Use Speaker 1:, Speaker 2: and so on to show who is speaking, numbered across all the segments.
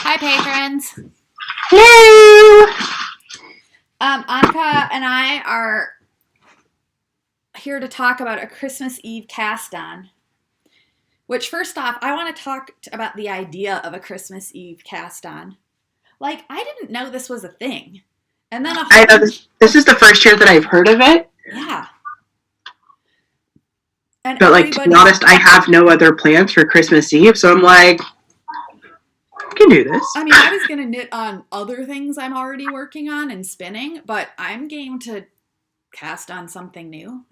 Speaker 1: Hi, patrons.
Speaker 2: Hello!
Speaker 1: Annika and I are here to talk about a Christmas Eve cast-on. Which, first off, I want to talk about the idea of a Christmas Eve cast-on. Like, I didn't know this was a thing. And then
Speaker 2: I know this is the first year that I've heard of it.
Speaker 1: Yeah. And
Speaker 2: But, to be honest, I have no other plans for Christmas Eve, so I'm like, I can do this.
Speaker 1: I mean, I was going to knit on other things I'm already working on and spinning, but I'm game to cast on something new.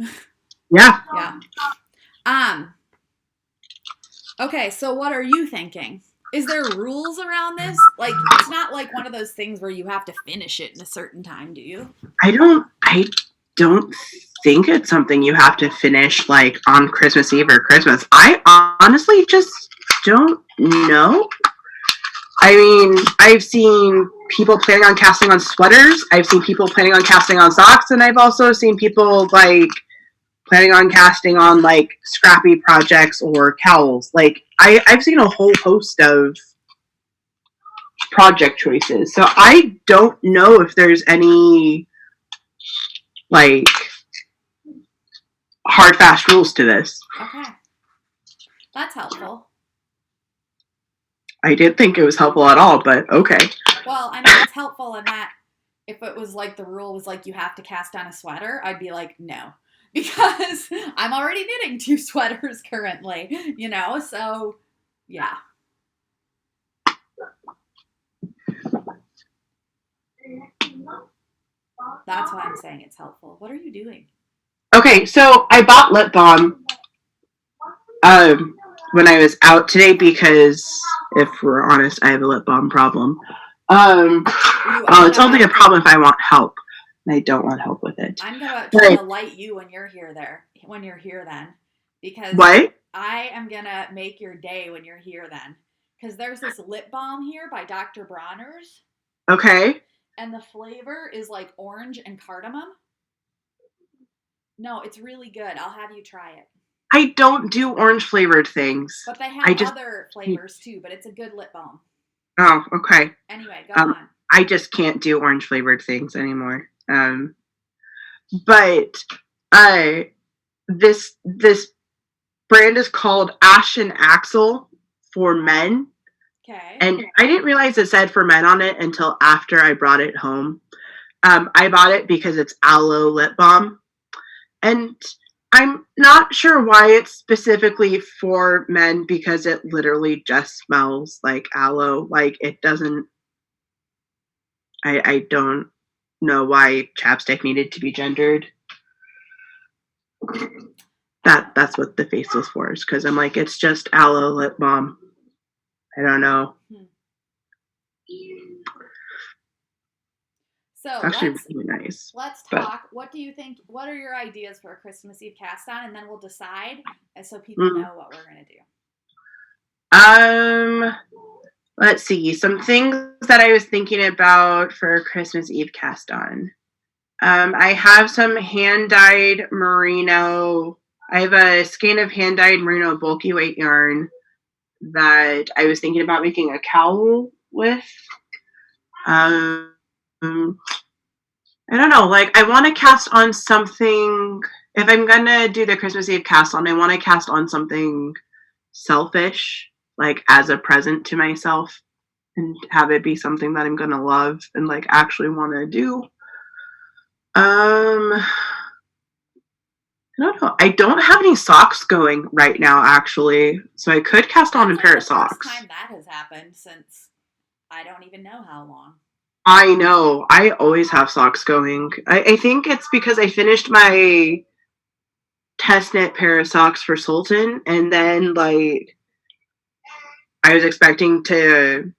Speaker 2: Yeah.
Speaker 1: Yeah. Okay, so what are you thinking? Is there rules around this? Like, it's not like one of those things where you have to finish it in a certain time, do you?
Speaker 2: I don't think it's something you have to finish, on Christmas Eve or Christmas. I honestly just don't know. I mean, I've seen people planning on casting on sweaters. I've seen people planning on casting on socks, and I've also seen people, planning on casting on scrappy projects or cowls. I've seen a whole host of project choices. So I don't know if there's any hard fast rules to this.
Speaker 1: Okay. That's helpful.
Speaker 2: I didn't think it was helpful at all, but okay.
Speaker 1: Well, I mean, it's helpful in that if it was the rule was you have to cast on a sweater, I'd be like, no. Because I'm already knitting 2 sweaters currently, so yeah. That's why I'm saying it's helpful. What are you doing?
Speaker 2: Okay, so I bought lip balm when I was out today because, if we're honest, I have a lip balm problem. It's only a problem if I want help. And I don't want help with it.
Speaker 1: I'm gonna light you when you're here then. Because
Speaker 2: what?
Speaker 1: I am gonna make your day when you're here then. Because there's this lip balm here by Dr. Bronner's.
Speaker 2: Okay.
Speaker 1: And the flavor is orange and cardamom. No, it's really good. I'll have you try it.
Speaker 2: I don't do orange flavored things.
Speaker 1: But they have other flavors too, but it's a good lip balm.
Speaker 2: Oh, okay.
Speaker 1: Anyway, go on.
Speaker 2: I just can't do orange flavored things anymore. But this brand is called Ash and Axel for men.
Speaker 1: Okay.
Speaker 2: And I didn't realize it said for men on it until after I brought it home. I bought it because it's aloe lip balm. And I'm not sure why it's specifically for men because it literally just smells like aloe. It doesn't... I don't know why chapstick needed to be gendered. That's what the face was for, is because I'm it's just aloe lip balm. I don't know.
Speaker 1: So
Speaker 2: actually really nice.
Speaker 1: Let's talk. What do you think? What are your ideas for a Christmas Eve cast on? And then we'll decide so people know what we're gonna
Speaker 2: do. Let's see. Some things that I was thinking about for Christmas Eve cast on. I have some hand-dyed merino. I have a skein of hand-dyed merino bulky weight yarn that I was thinking about making a cowl with. I don't know. I want to cast on something. If I'm gonna do the Christmas Eve cast on, I want to cast on something selfish, as a present to myself, and have it be something that I'm gonna love and actually want to do. I don't know. I don't have any socks going right now, actually, so I could cast on a pair of socks.
Speaker 1: First time that has happened since I don't even know how long.
Speaker 2: I know. I always have socks going. I think it's because I finished my test knit pair of socks for Sultan, and then I was expecting to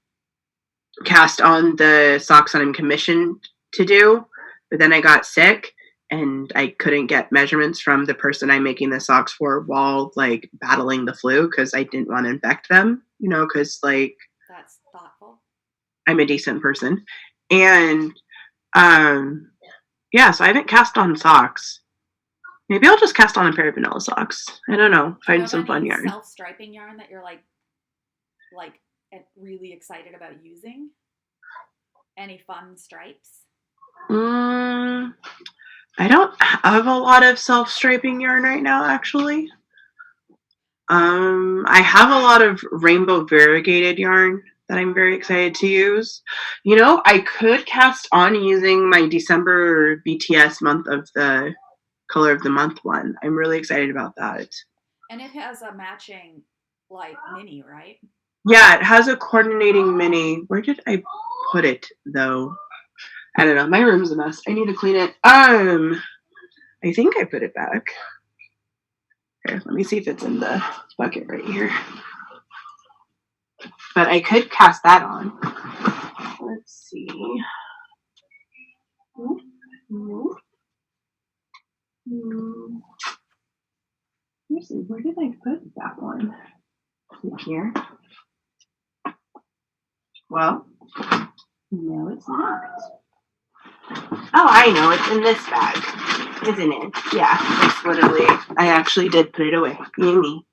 Speaker 2: cast on the socks that I'm commissioned to do, but then I got sick and I couldn't get measurements from the person I'm making the socks for while battling the flu because I didn't want to infect them, because
Speaker 1: that's thoughtful.
Speaker 2: I'm a decent person. And yeah, so I haven't cast on socks. Maybe I'll just cast on a pair of vanilla socks. I don't know. Find some fun yarn.
Speaker 1: Self-striping yarn that you're really excited about using? Any fun stripes?
Speaker 2: Mm, I don't have a lot of self-striping yarn right now, actually. I have a lot of rainbow variegated yarn that I'm very excited to use. You know, I could cast on using my December BTS month of the color of the month one. I'm really excited about that.
Speaker 1: And it has a matching like mini, right?
Speaker 2: Yeah, it has a coordinating mini. Where did I put it though? I don't know. My room's a mess. I need to clean it. I think I put it back. Here, let me see if it's in the bucket right here. But I could cast that on. Let's see. Let's see, where did I put that one? Here. Well, no, it's not. Oh, I know. It's in this bag, isn't it? Yeah, it's literally. I actually did put it away. Yummy.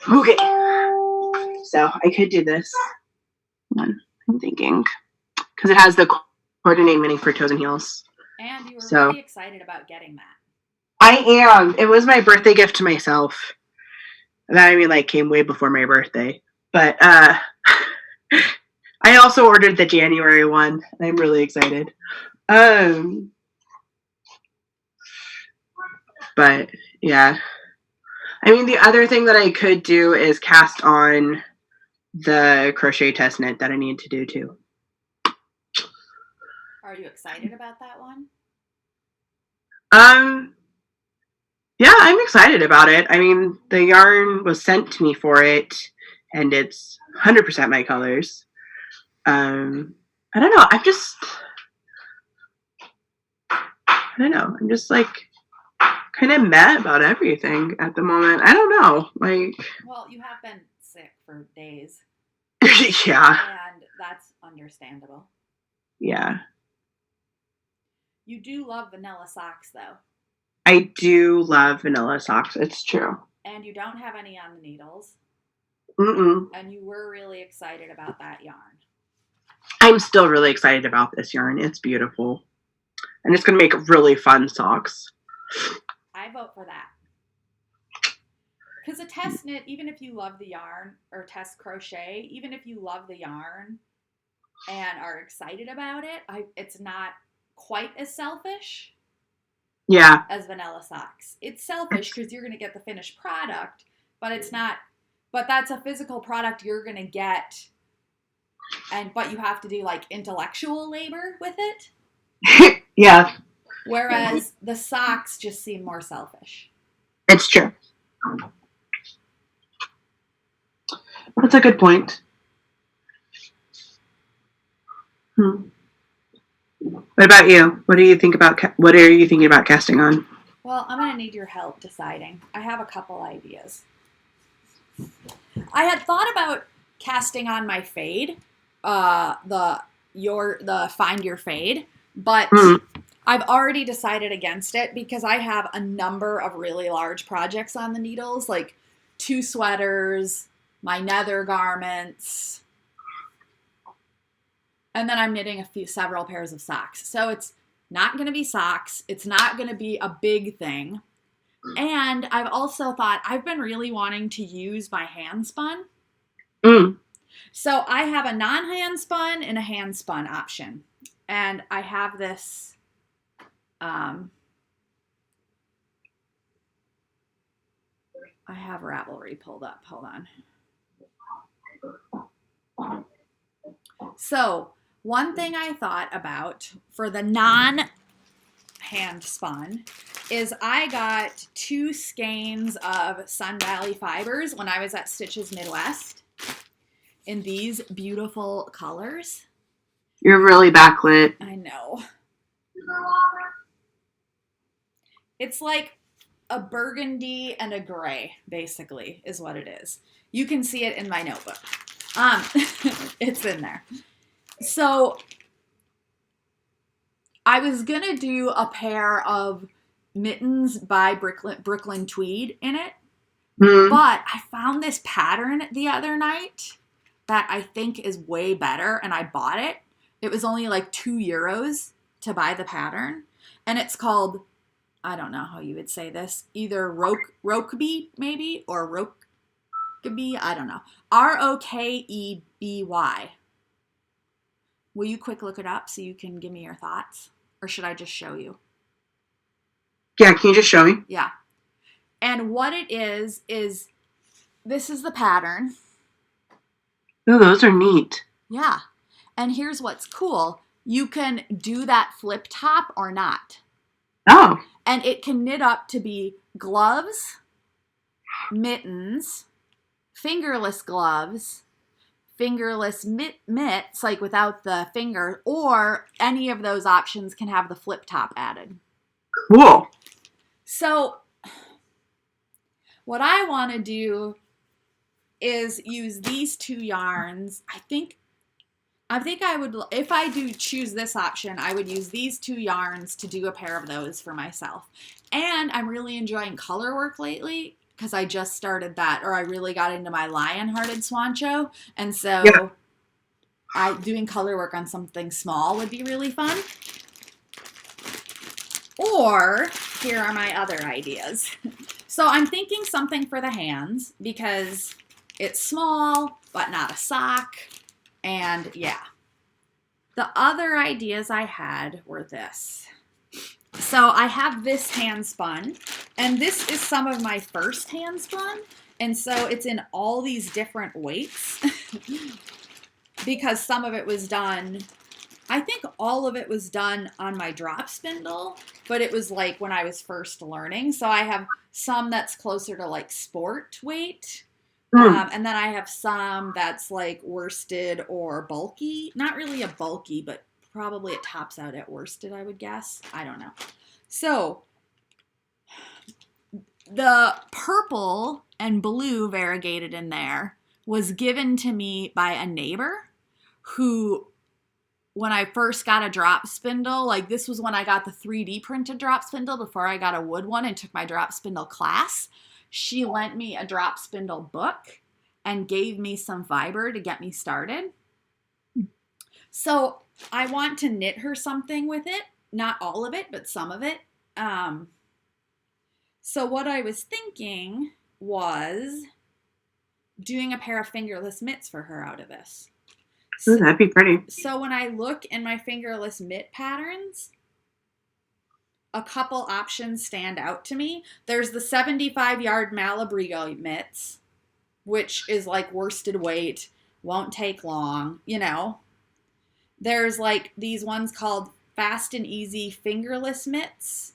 Speaker 2: Okay. So I could do this one. I'm thinking because it has the coordinating mini for toes and heels.
Speaker 1: And you were
Speaker 2: So
Speaker 1: really excited about getting that.
Speaker 2: I am. It was my birthday gift to myself. That I mean, like, came way before my birthday. But I also ordered the January one. I'm really excited. But yeah. I mean, the other thing that I could do is cast on the crochet test knit that I need to do too.
Speaker 1: Are you excited about that one?
Speaker 2: Yeah, I'm excited about it. I mean, the yarn was sent to me for it, and it's 100% my colors. I don't know. I don't know. I'm just like kind of mad about everything at the moment. I don't know. Like,
Speaker 1: well, you have been sick for days.
Speaker 2: Yeah.
Speaker 1: And that's understandable.
Speaker 2: Yeah.
Speaker 1: You do love vanilla socks, though.
Speaker 2: I do love vanilla socks. It's true.
Speaker 1: And you don't have any on the needles.
Speaker 2: Mm-mm.
Speaker 1: And you were really excited about that yarn.
Speaker 2: I'm still really excited about this yarn. It's beautiful. And it's going to make really fun socks.
Speaker 1: I vote for that. Because a test knit, even if you love the yarn, or test crochet, even if you love the yarn and are excited about it, it's not quite as selfish.
Speaker 2: Yeah.
Speaker 1: As vanilla socks. It's selfish because you're going to get the finished product, but it's not, but that's a physical product you're going to get, but you have to do like intellectual labor with it.
Speaker 2: Yeah.
Speaker 1: Whereas the socks just seem more selfish.
Speaker 2: It's true. That's a good point. What about you? What are you thinking about casting on?
Speaker 1: Well, I'm going to need your help deciding. I have a couple ideas. I had thought about casting on my fade, the Find Your Fade, but I've already decided against it because I have a number of really large projects on the needles, like 2 sweaters, my nether garments, and then I'm knitting several pairs of socks. So it's not going to be socks. It's not going to be a big thing. And I've also thought I've been really wanting to use my hand spun. So I have a non-hand spun and a hand spun option. And I have this I have Ravelry pulled up. Hold on. So one thing I thought about for the non-hand spun is I got 2 skeins of Sun Valley fibers when I was at Stitches Midwest in these beautiful colors.
Speaker 2: You're really backlit.
Speaker 1: I know. It's like a burgundy and a gray, basically, is what it is. You can see it in my notebook. It's in there. So I was going to do a pair of mittens by Brooklyn Tweed in it. But I found this pattern the other night that I think is way better, and I bought it. It was only like €2 to buy the pattern, and it's called, I don't know how you would say this, either Rokeby maybe, or Rokeby, I don't know. Rokeby. Will you quick look it up so you can give me your thoughts? Or should I just show you?
Speaker 2: Yeah, can you just show me?
Speaker 1: Yeah. And what it is this is the pattern.
Speaker 2: Oh, those are neat.
Speaker 1: Yeah. And here's what's cool. You can do that flip top or not.
Speaker 2: Oh.
Speaker 1: And it can knit up to be gloves, mittens, fingerless gloves, fingerless mitts, like without the finger, or any of those options can have the flip top added.
Speaker 2: Cool.
Speaker 1: So what I want to do is use these 2 yarns. I think I would, if I do choose this option, I would use these 2 yarns to do a pair of those for myself. And I'm really enjoying color work lately because I just started that, or I really got into my lion-hearted swancho. And so doing color work on something small would be really fun. Or here are my other ideas. So I'm thinking something for the hands because it's small, but not a sock. And yeah. The other ideas I had were this. So I have this hand spun, and this is some of my first hand spun. And so it's in all these different weights because some of it was done, I think all of it was done on my drop spindle, but it was like when I was first learning. So I have some that's closer to like sport weight. And then I have some that's like worsted or bulky. Not really a bulky, but probably it tops out at worsted, I would guess. I don't know. So the purple and blue variegated in there was given to me by a neighbor who, when I first got a drop spindle, like this was when I got the 3D printed drop spindle before I got a wood one and took my drop spindle class. She lent me a drop spindle book and gave me some fiber to get me started. So I want to knit her something with it. Not all of it, but some of it. So what I was thinking was doing a pair of fingerless mitts for her out of this.
Speaker 2: Ooh, that'd be pretty.
Speaker 1: So when I look in my fingerless mitt patterns, a couple options stand out to me. There's the 75-yard Malabrigo mitts, which is like worsted weight, won't take long, you know. There's like these ones called Fast and Easy fingerless mitts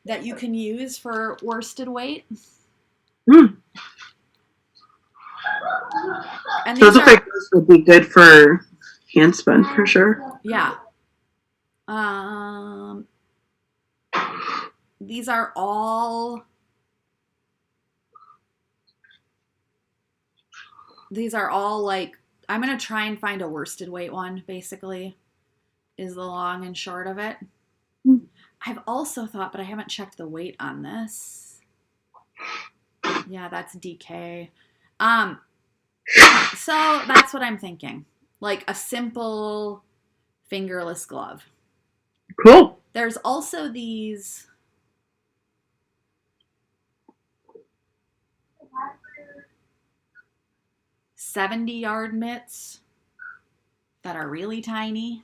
Speaker 1: that you can use for worsted weight. And
Speaker 2: those look like those would be good for hand spun for sure.
Speaker 1: Yeah. These are all like, I'm going to try and find a worsted weight one, basically, is the long and short of it. I've also thought, but I haven't checked the weight on this. Yeah, that's DK. So that's what I'm thinking. Like a simple fingerless glove.
Speaker 2: Cool.
Speaker 1: There's also these 70-yard mitts that are really tiny.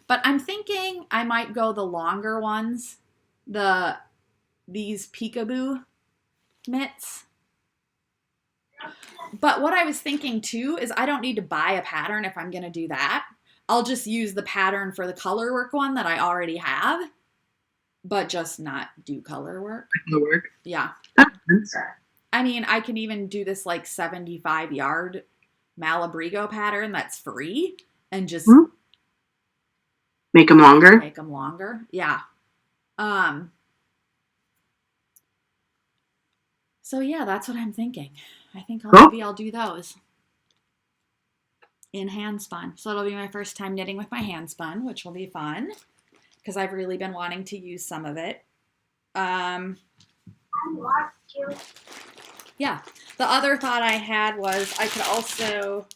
Speaker 1: But I'm thinking I might go the longer ones, these peekaboo mitts. But what I was thinking too is I don't need to buy a pattern if I'm going to do that. I'll just use the pattern for the color work one that I already have, but just not do color work.
Speaker 2: Color work?
Speaker 1: Yeah. I mean, I can even do this like 75-yard Malabrigo pattern that's free and just
Speaker 2: make them longer.
Speaker 1: Make them longer. Yeah. So yeah, that's what I'm thinking. I think maybe I'll do those in hand spun. So it'll be my first time knitting with my hand spun, which will be fun because I've really been wanting to use some of it. Yeah. The other thought I had was I could also,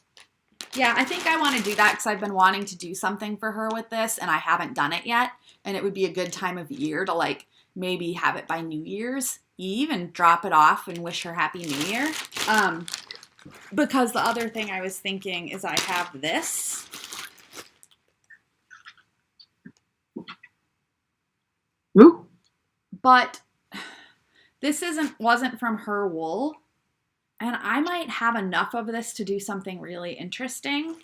Speaker 1: yeah, I think I want to do that because I've been wanting to do something for her with this and I haven't done it yet. And it would be a good time of year to like maybe have it by New Year's Eve and drop it off and wish her Happy New Year. Because the other thing I was thinking is I have this.
Speaker 2: Ooh.
Speaker 1: But this wasn't from her wool. And I might have enough of this to do something really interesting.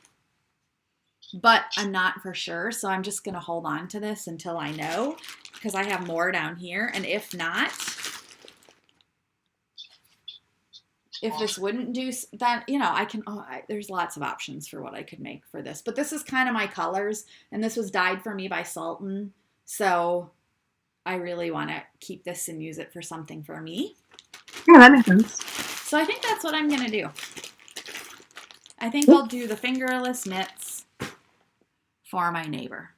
Speaker 1: But I'm not for sure. So I'm just going to hold on to this until I know. Because I have more down here. And if not, if this wouldn't do that, you know, I can, there's lots of options for what I could make for this. But this is kind of my colors. And this was dyed for me by Sultan. So I really want to keep this and use it for something for me.
Speaker 2: Yeah, that makes sense.
Speaker 1: So I think that's what I'm going to do. I think I'll do the fingerless knits for my neighbor.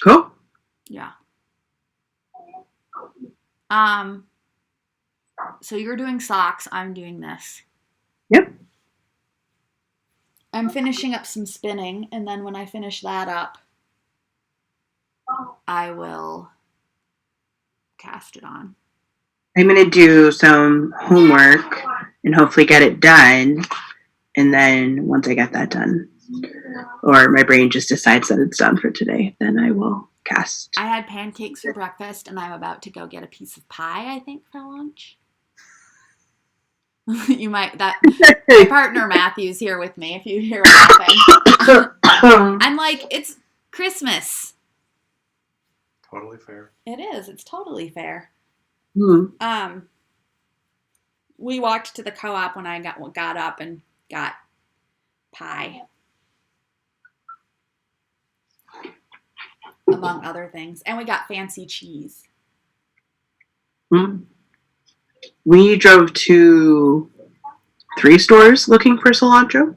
Speaker 2: Cool.
Speaker 1: Yeah. So you're doing socks, I'm doing this.
Speaker 2: Yep.
Speaker 1: I'm finishing up some spinning, and then when I finish that up, I will cast it on.
Speaker 2: I'm going to do some homework and hopefully get it done. And then once I get that done, or my brain just decides that it's done for today, then I will cast.
Speaker 1: I had pancakes for breakfast, and I'm about to go get a piece of pie, I think, for lunch. You might, my partner Matthew's here with me if you hear laughing. I'm like, it's Christmas.
Speaker 3: Totally fair.
Speaker 1: It is. It's totally fair.
Speaker 2: Mm.
Speaker 1: We walked to the co-op when I got up and got pie, among other things, and we got fancy cheese.
Speaker 2: Mm. We drove to 3 stores looking for cilantro.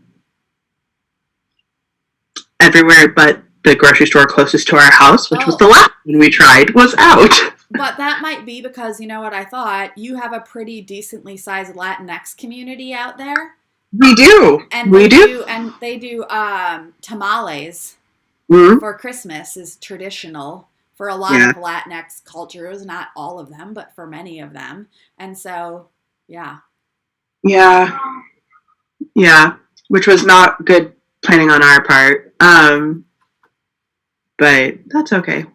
Speaker 2: Everywhere but the grocery store closest to our house, which was the last one we tried, was out.
Speaker 1: But that might be because, you know what I thought? You have a pretty decently sized Latinx community out there.
Speaker 2: We do.
Speaker 1: And we do. And they do tamales for Christmas is traditional for a lot of Latinx cultures. Not all of them, but for many of them. And so, yeah.
Speaker 2: Yeah. Yeah. Which was not good planning on our part. But that's okay.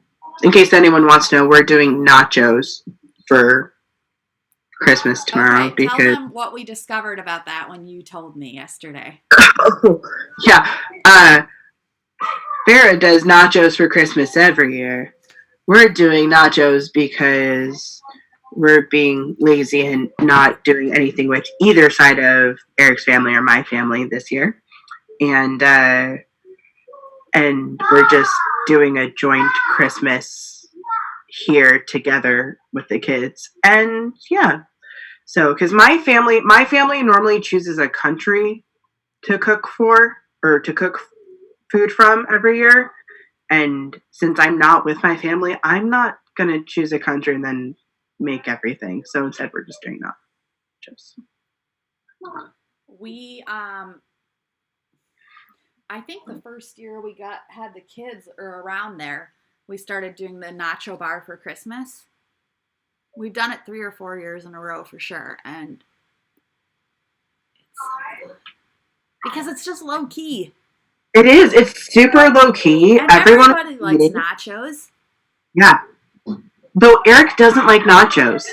Speaker 2: In case anyone wants to know, we're doing nachos for Christmas tomorrow.
Speaker 1: Okay, tell them what we discovered about that when you told me yesterday.
Speaker 2: Yeah. Farrah does nachos for Christmas every year. We're doing nachos because we're being lazy and not doing anything with either side of Eric's family or my family this year. And we're just doing a joint Christmas here together with the kids. And yeah. So, because my family normally chooses a country to cook for or to cook food from every year. And since I'm not with my family, I'm not going to choose a country and then make everything. So instead, we're just doing nachos.
Speaker 1: We, I think the first year we had the kids or around there, we started doing the nacho bar for Christmas. We've done it 3 or 4 years in a row for sure. And because it's just low key.
Speaker 2: It is. It's super low key.
Speaker 1: And everybody likes nachos.
Speaker 2: Yeah. Though Eric doesn't like nachos.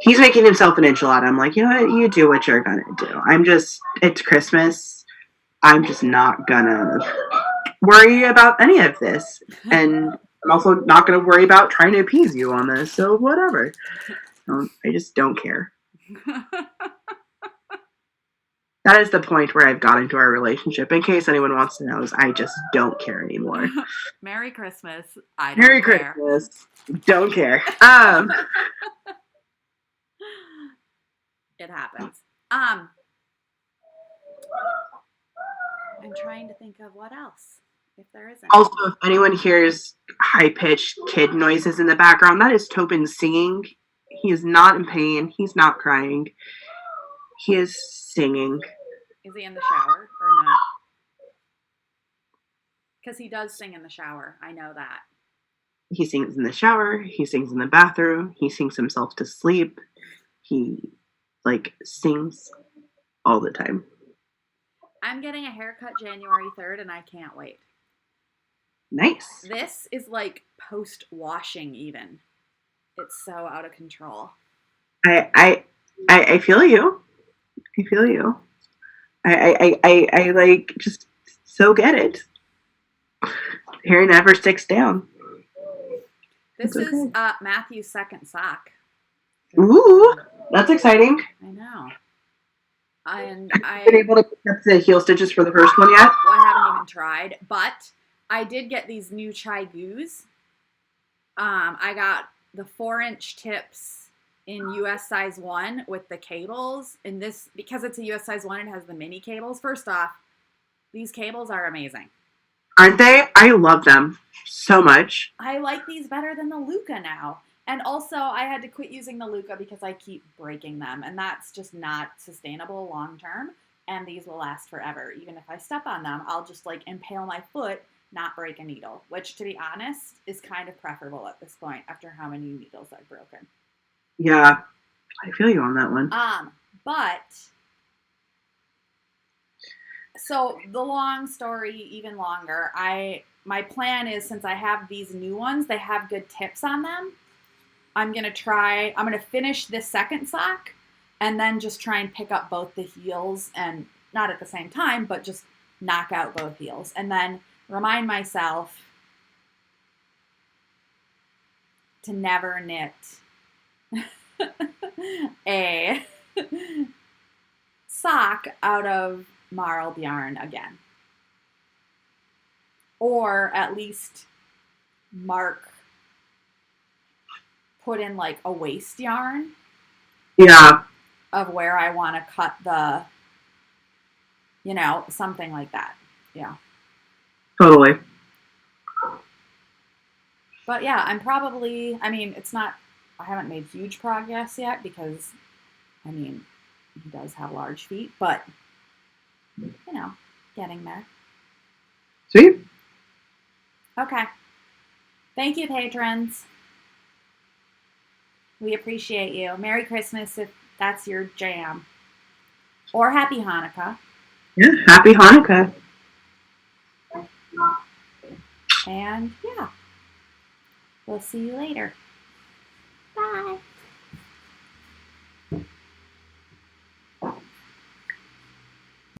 Speaker 2: He's making himself an enchilada. I'm like, you know what? You do what you're going to do. It's Christmas. I'm just not going to worry about any of this. And I'm also not going to worry about trying to appease you on this. So whatever. I just don't care. That is the point where I've got into our relationship. In case anyone wants to know, is I just don't care anymore.
Speaker 1: Merry Christmas. I don't
Speaker 2: Merry
Speaker 1: care.
Speaker 2: Christmas. Don't care.
Speaker 1: It happens. I'm trying to think of what else. if there isn't.
Speaker 2: Also, if anyone hears high-pitched kid noises in the background, that is Tobin singing. He is not in pain. He's not crying. He is singing.
Speaker 1: Is he in the shower or not? Because he does sing in the shower. I know that.
Speaker 2: He sings in the shower. He sings in the bathroom. He sings himself to sleep. He, sings all the time.
Speaker 1: I'm getting a haircut January 3rd, and I can't wait.
Speaker 2: Nice.
Speaker 1: This is like post-washing even. It's so out of control.
Speaker 2: I feel you. I feel you. I just so get it. Hair never sticks down.
Speaker 1: This is Matthew's second sock.
Speaker 2: Ooh, that's exciting.
Speaker 1: I know. And
Speaker 2: Been able to pick up the heel stitches for the first one yet?
Speaker 1: Well, I haven't even tried, but I did get these new Chai Goos. I got the 4-inch tips in US size 1 with the cables. And this, because it's a US size 1, it has the mini cables. First off, these cables are amazing.
Speaker 2: Aren't they? I love them so much.
Speaker 1: I like these better than the Luca now. And also, I had to quit using the Luca because I keep breaking them. And that's just not sustainable long term. And these will last forever. Even if I step on them, I'll just impale my foot, not break a needle. Which, to be honest, is kind of preferable at this point after how many needles I've broken.
Speaker 2: Yeah, I feel you on that one.
Speaker 1: So the long story, even longer, my plan is, since I have these new ones, they have good tips on them. I'm going to finish this second sock and then just try and pick up both the heels, and not at the same time, but just knock out both heels. And then remind myself to never knit a sock out of marled yarn again. Or at least put in a waist yarn.
Speaker 2: Yeah.
Speaker 1: Of where I want to cut the, something like that. Yeah.
Speaker 2: Totally.
Speaker 1: But yeah, it's not, I haven't made huge progress yet because, he does have large feet, but, getting there.
Speaker 2: Sweet.
Speaker 1: Okay. Thank you, patrons. We appreciate you. Merry Christmas if that's your jam. Or Happy Hanukkah.
Speaker 2: Yeah, Happy Hanukkah.
Speaker 1: And yeah, we'll see you later. Bye.